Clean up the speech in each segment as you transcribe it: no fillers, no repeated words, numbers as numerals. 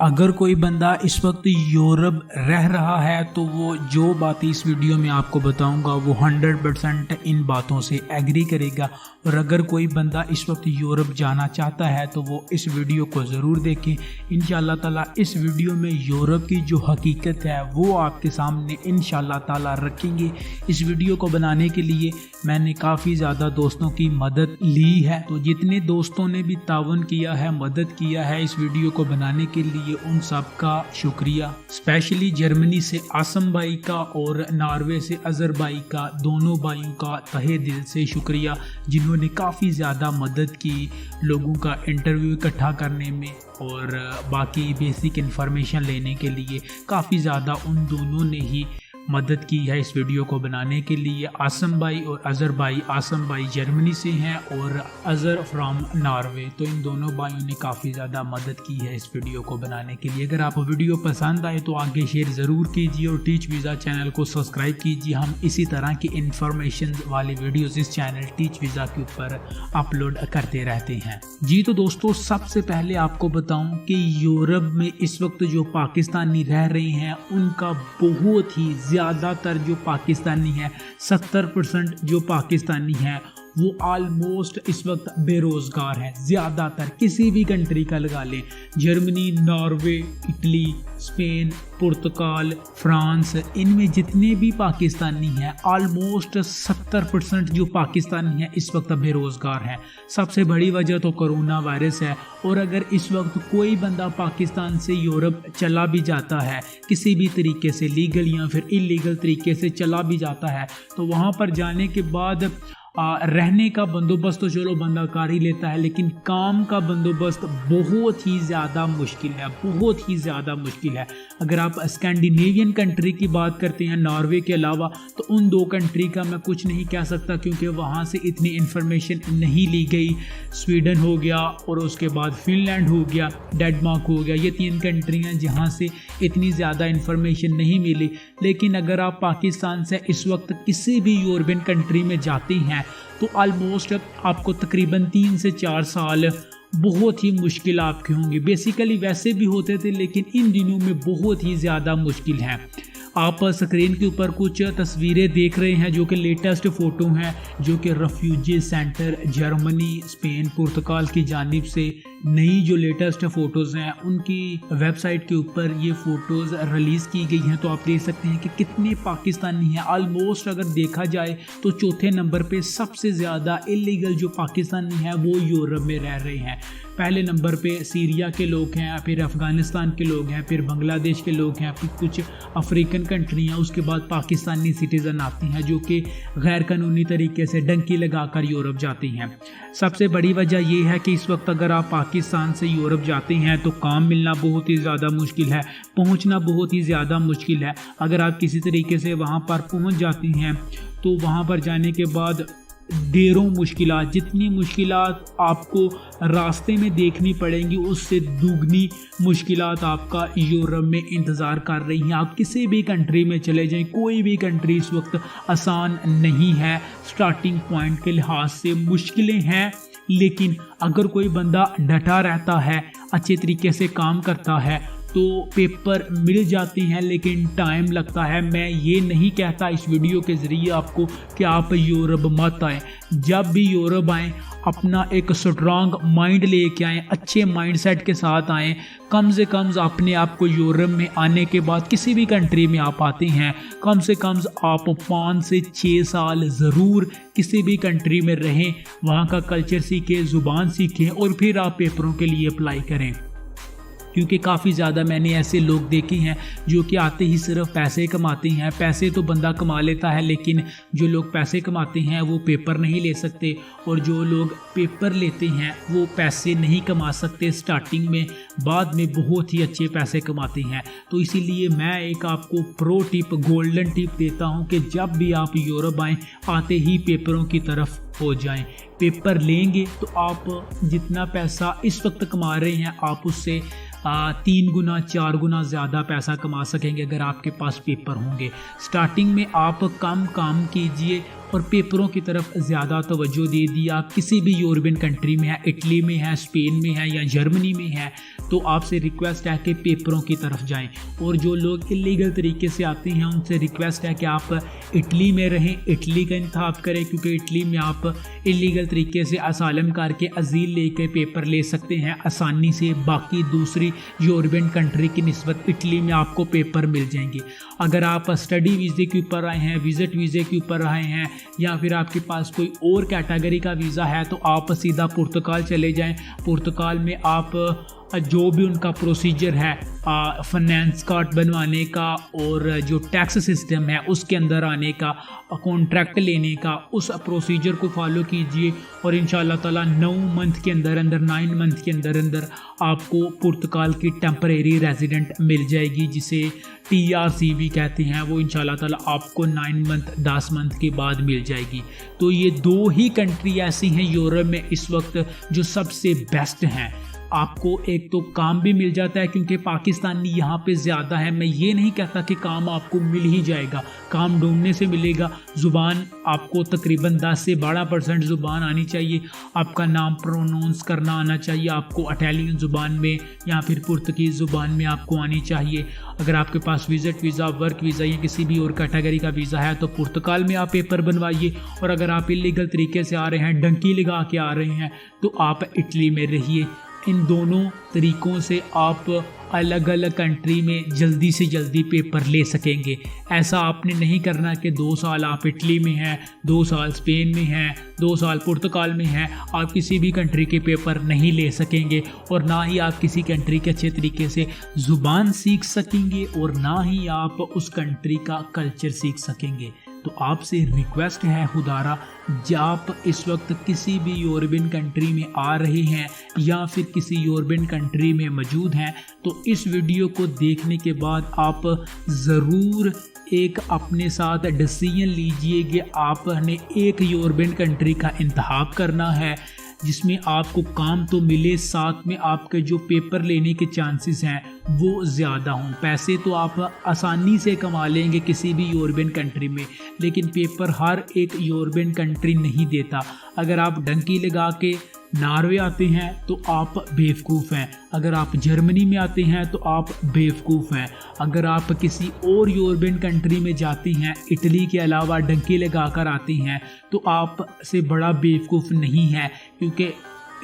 अगर कोई बंदा इस वक्त यूरोप रह रहा है तो वो जो बातें इस वीडियो में आपको बताऊंगा वो 100% इन बातों से एग्री करेगा। और अगर कोई बंदा इस वक्त यूरोप जाना चाहता है तो वो इस वीडियो को ज़रूर देखें। इंशाल्लाह ताला इस वीडियो में यूरोप की जो हकीकत है वो आपके सामने इंशाल्लाह ताला रखेंगे। इस वीडियो को बनाने के लिए मैंने काफ़ी ज़्यादा दोस्तों की मदद ली है, तो जितने दोस्तों ने भी तावन किया है, मदद किया है इस वीडियो को बनाने के लिए, उन सब का शुक्रिया। स्पेशली जर्मनी से आसम भाई का और नॉर्वे से अजहर भाई का, दोनों भाइयों का तहे दिल से शुक्रिया जिन्होंने काफ़ी ज़्यादा मदद की लोगों का इंटरव्यू इकट्ठा करने में और बाकी बेसिक इन्फॉर्मेशन लेने के लिए। काफ़ी ज़्यादा उन दोनों ने ही मदद की है इस वीडियो को बनाने के लिए। आसम भाई और अजहर भाई, आसम भाई जर्मनी से हैं और अजहर फ्रॉम नॉर्वे, तो इन दोनों भाइयों ने काफ़ी ज़्यादा मदद की है इस वीडियो को बनाने के लिए। अगर आपको वीडियो पसंद आए तो आगे शेयर ज़रूर कीजिए और टीच वीज़ा चैनल को सब्सक्राइब कीजिए। हम इसी तरह की इन्फॉर्मेशन वाले वीडियोज़ इस चैनल टीच वीज़ा के ऊपर अपलोड करते रहते हैं। जी तो दोस्तों, सबसे पहले आपको बताऊं कि यूरोप में इस वक्त जो पाकिस्तानी रह रहे हैं उनका बहुत ही ज़्यादातर जो पाकिस्तानी है, 70% जो पाकिस्तानी हैं वो ऑलमोस्ट इस वक्त बेरोज़गार हैं। ज़्यादातर किसी भी कंट्री का लगा लें, जर्मनी, नॉर्वे, इटली, स्पेन, पुर्तगाल, फ्रांस, इनमें जितने भी पाकिस्तानी हैं ऑलमोस्ट 70% जो पाकिस्तानी हैं इस वक्त बेरोज़गार हैं। सबसे बड़ी वजह तो कोरोना वायरस है। और अगर इस वक्त कोई बंदा पाकिस्तान से यूरोप चला भी जाता है किसी भी तरीके से, लीगल या फिर इलीगल तरीके से चला भी जाता है, तो वहाँ पर जाने के बाद रहने का बंदोबस्त तो चलो बंदा कर ही लेता है, लेकिन काम का बंदोबस्त बहुत ही ज़्यादा मुश्किल है, बहुत ही ज़्यादा मुश्किल है। अगर आप स्कैंडिनेवियन कंट्री की बात करते हैं नॉर्वे के अलावा, तो उन दो कंट्री का मैं कुछ नहीं कह सकता क्योंकि वहाँ से इतनी इन्फॉर्मेशन नहीं ली गई। स्वीडन हो गया और उसके बाद फिनलैंड हो गया, डेनमार्क हो गया, ये 3 कंट्रियाँ जहाँ से इतनी ज़्यादा इन्फॉर्मेशन नहीं मिली। लेकिन अगर आप पाकिस्तान से इस वक्त किसी भी यूरोपियन कंट्री में जाते हैं तो ऑलमोस्ट आपको तकरीबन 3 से 4 साल बहुत ही मुश्किल आपके होंगे। बेसिकली वैसे भी होते थे लेकिन इन दिनों में बहुत ही ज़्यादा मुश्किल है। आप स्क्रीन के ऊपर कुछ तस्वीरें देख रहे हैं जो कि लेटेस्ट फ़ोटो हैं, जो कि रेफ्यूजी सेंटर जर्मनी, स्पेन, पुर्तगाल की जानिब से नई जो लेटेस्ट फ़ोटोज़ हैं उनकी वेबसाइट के ऊपर ये फ़ोटोज़ रिलीज़ की गई हैं। तो आप देख सकते हैं कि कितने पाकिस्तानी हैं। ऑलमोस्ट अगर देखा जाए तो चौथे नंबर पे सबसे ज़्यादा इलीगल जो पाकिस्तानी हैं वो यूरोप में रह रहे हैं। पहले नंबर पे सीरिया के लोग हैं, फिर अफ़गानिस्तान के लोग हैं, फिर बांग्लादेश के लोग हैं, फिर कुछ अफ्रीकन कंट्रियाँ, उसके बाद पाकिस्तानी सिटीज़न आती हैं जो कि गैर कानूनी तरीके से डंकी लगाकर यूरोप जाती हैं। सबसे बड़ी वजह ये है कि इस वक्त अगर आप पाकिस्तान से यूरोप जाते हैं तो काम मिलना बहुत ही ज़्यादा मुश्किल है, पहुंचना बहुत ही ज़्यादा मुश्किल है। अगर आप किसी तरीके से वहां पर पहुंच जाते हैं तो वहां पर जाने के बाद ढेरों मुश्किलात, जितनी मुश्किलात आपको रास्ते में देखनी पड़ेंगी उससे दुगनी मुश्किलात आपका यूरोप में इंतज़ार कर रही हैं। आप किसी भी कंट्री में चले जाएं, कोई भी कंट्री इस वक्त आसान नहीं है। स्टार्टिंग पॉइंट के लिहाज से मुश्किलें हैं, लेकिन अगर कोई बंदा डटा रहता है, अच्छे तरीके से काम करता है तो पेपर मिल जाते हैं, लेकिन टाइम लगता है। मैं ये नहीं कहता इस वीडियो के ज़रिए आपको कि आप यूरोप मत आएँ। जब भी यूरोप आएँ अपना एक स्ट्रांग माइंड लेके आएँ, अच्छे माइंडसेट के साथ आएँ। कम से कम अपने आप को यूरोप में आने के बाद किसी भी कंट्री में आप आते हैं, कम से कम आप 5 से 6 साल ज़रूर किसी भी कंट्री में रहें, वहाँ का कल्चर सीखें, ज़ुबान सीखें और फिर आप पेपरों के लिए अप्लाई करें। क्योंकि काफ़ी ज़्यादा मैंने ऐसे लोग देखे हैं जो कि आते ही सिर्फ पैसे कमाते हैं। पैसे तो बंदा कमा लेता है, लेकिन जो लोग पैसे कमाते हैं वो पेपर नहीं ले सकते, और जो लोग पेपर लेते हैं वो पैसे नहीं कमा सकते स्टार्टिंग में, बाद में बहुत ही अच्छे पैसे कमाते हैं। तो इसीलिए मैं एक आपको प्रो टिप, गोल्डन टिप देता हूँ कि जब भी आप यूरोप आएँ आते ही पेपरों की तरफ हो जाएं। पेपर लेंगे तो आप जितना पैसा इस वक्त कमा रहे हैं आप उससे 3 गुना 4 गुना ज़्यादा पैसा कमा सकेंगे अगर आपके पास पेपर होंगे। स्टार्टिंग में आप कम काम कीजिए और पेपरों की तरफ ज़्यादा तवज्जो दे दी। आप किसी भी यूरोपियन कंट्री में है, इटली में है, स्पेन में है या जर्मनी में है, तो आपसे रिक्वेस्ट है कि पेपरों की तरफ जाएं। और जो लोग इलीगल तरीके से आते हैं उनसे रिक्वेस्ट है कि आप इटली में रहें, इटली का इंतखाब करें, क्योंकि इटली में आप इलीगल तरीके से असालम करके अजील लेके पेपर ले सकते हैं आसानी से। बाकी दूसरी यूरोपियन कंट्री की निस्बत इटली में आपको पेपर मिल जाएंगे। अगर आप स्टडी वीज़े के ऊपर आए हैं, विज़िट वीज़े के ऊपर आए हैं, या फिर आपके पास कोई और कैटेगरी का वीज़ा है, तो आप सीधा पुर्तगाल चले जाएं। पुर्तगाल में आप जो भी उनका प्रोसीजर है फाइनेंस कार्ड बनवाने का और जो टैक्स सिस्टम है उसके अंदर आने का, कॉन्ट्रैक्ट लेने का, उस प्रोसीजर को फॉलो कीजिए और इंशाल्लाह ताला 9 मंथ के अंदर आपको पुर्तगाल की टेम्परेरी रेजिडेंट मिल जाएगी, जिसे TRC भी कहते हैं। वो इंशाल्लाह ताला आपको 9 मंथ 10 मंथ के बाद मिल जाएगी। तो ये 2 ही कंट्री ऐसी हैं यूरोप में इस वक्त जो सबसे बेस्ट हैं। आपको एक तो काम भी मिल जाता है क्योंकि पाकिस्तानी यहाँ पे ज़्यादा है। मैं ये नहीं कहता कि काम आपको मिल ही जाएगा, काम ढूंढने से मिलेगा। ज़ुबान आपको तकरीबन 10 से 12% ज़ुबान आनी चाहिए। आपका नाम प्रोनाउंस करना आना चाहिए, आपको इटालियन ज़ुबान में या फिर पुर्तगीज़ ज़ुबान में आपको आनी चाहिए। अगर आपके पास विज़िट वीज़ा, वर्क वीज़ा या किसी भी और कैटेगरी का वीज़ा है तो पुर्तगाल में आप पेपर बनवाइए। और अगर आप इलीगल तरीके से आ रहे हैं, डंकी लगा के आ रहे हैं, तो आप इटली में रहिए। इन दोनों तरीक़ों से आप अलग अलग कंट्री में जल्दी से जल्दी पेपर ले सकेंगे। ऐसा आपने नहीं करना कि 2 साल आप इटली में हैं, 2 साल स्पेन में हैं, 2 साल पुर्तगाल में हैं, आप किसी भी कंट्री के पेपर नहीं ले सकेंगे और ना ही आप किसी कंट्री के अच्छे तरीके से ज़ुबान सीख सकेंगे और ना ही आप उस कंट्री का कल्चर सीख सकेंगे। तो आपसे रिक्वेस्ट है खुदारा, जब आप इस वक्त किसी भी यूरोपियन कंट्री में आ रहे हैं या फिर किसी यूरोपियन कंट्री में मौजूद हैं, तो इस वीडियो को देखने के बाद आप ज़रूर एक अपने साथ डिसीजन लीजिए कि आपने एक यूरोपियन कंट्री का इंतखाब करना है जिसमें आपको काम तो मिले, साथ में आपके जो पेपर लेने के चांसेस हैं वो ज़्यादा हों। पैसे तो आप आसानी से कमा लेंगे किसी भी यूरोपियन कंट्री में, लेकिन पेपर हर एक यूरोपियन कंट्री नहीं देता। अगर आप डंकी लगा के नॉर्वे आते हैं तो आप बेवकूफ़ हैं, अगर आप जर्मनी में आते हैं तो आप बेवकूफ़ हैं, अगर आप किसी और यूरोपियन कंट्री में जाती हैं, इटली के अलावा डंकी लगा कर आती हैं, तो आप से बड़ा बेवकूफ़ नहीं है, क्योंकि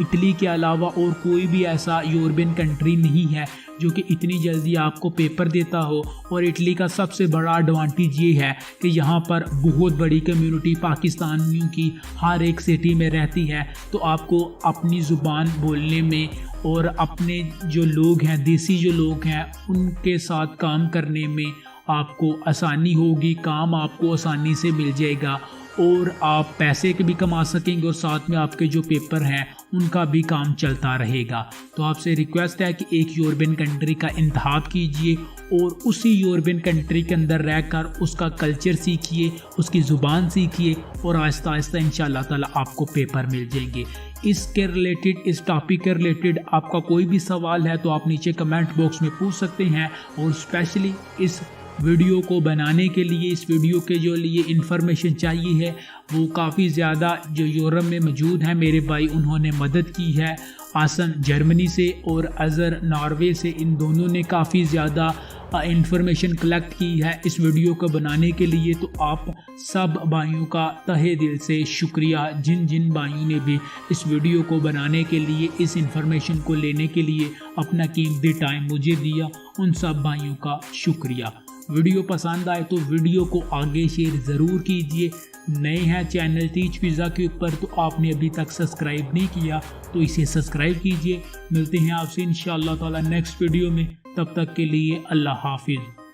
इटली के अलावा और कोई भी ऐसा यूरोपियन कंट्री नहीं है जो कि इतनी जल्दी आपको पेपर देता हो। और इटली का सबसे बड़ा एडवांटेज ये है कि यहाँ पर बहुत बड़ी कम्युनिटी पाकिस्तानियों की हर एक सिटी में रहती है, तो आपको अपनी ज़ुबान बोलने में और अपने जो लोग हैं, देसी जो लोग हैं, उनके साथ काम करने में आपको आसानी होगी, काम आपको आसानी से मिल जाएगा और आप पैसे के भी कमा सकेंगे और साथ में आपके जो पेपर हैं उनका भी काम चलता रहेगा। तो आपसे रिक्वेस्ट है कि एक यूरोपियन कंट्री का इंतखाब कीजिए और उसी यूरोपियन कंट्री के अंदर रहकर उसका कल्चर सीखिए, उसकी ज़ुबान सीखिए और आहिस्ता आहिस्ता इंशाल्लाह ताला आपको पेपर मिल जाएंगे। इसके रिलेटेड, इस टॉपिक के रिलेटेड आपका कोई भी सवाल है तो आप नीचे कमेंट बॉक्स में पूछ सकते हैं। और स्पेशली इस वीडियो को बनाने के लिए, इस वीडियो के जो लिए इंफॉर्मेशन चाहिए है वो काफ़ी ज़्यादा जो यूरोप में मौजूद हैं मेरे भाई, उन्होंने मदद की है। आसन जर्मनी से और अज़र नॉर्वे से, इन दोनों ने काफ़ी ज़्यादा इंफॉर्मेशन कलेक्ट की है इस वीडियो को बनाने के लिए। तो आप सब भाइयों का तहे दिल से शुक्रिया, जिन जिन भाइयों ने भी इस वीडियो को बनाने के लिए, इस इंफॉर्मेशन को लेने के लिए अपना कीमती टाइम मुझे दिया, उन सब भाइयों का शुक्रिया। वीडियो पसंद आए तो वीडियो को आगे शेयर ज़रूर कीजिए। नए हैं चैनल टीच वीज़ा के ऊपर तो आपने अभी तक सब्सक्राइब नहीं किया तो इसे सब्सक्राइब कीजिए। मिलते हैं आपसे इंशाअल्लाह ताला नेक्स्ट वीडियो में, तब तक के लिए अल्लाह हाफिज़।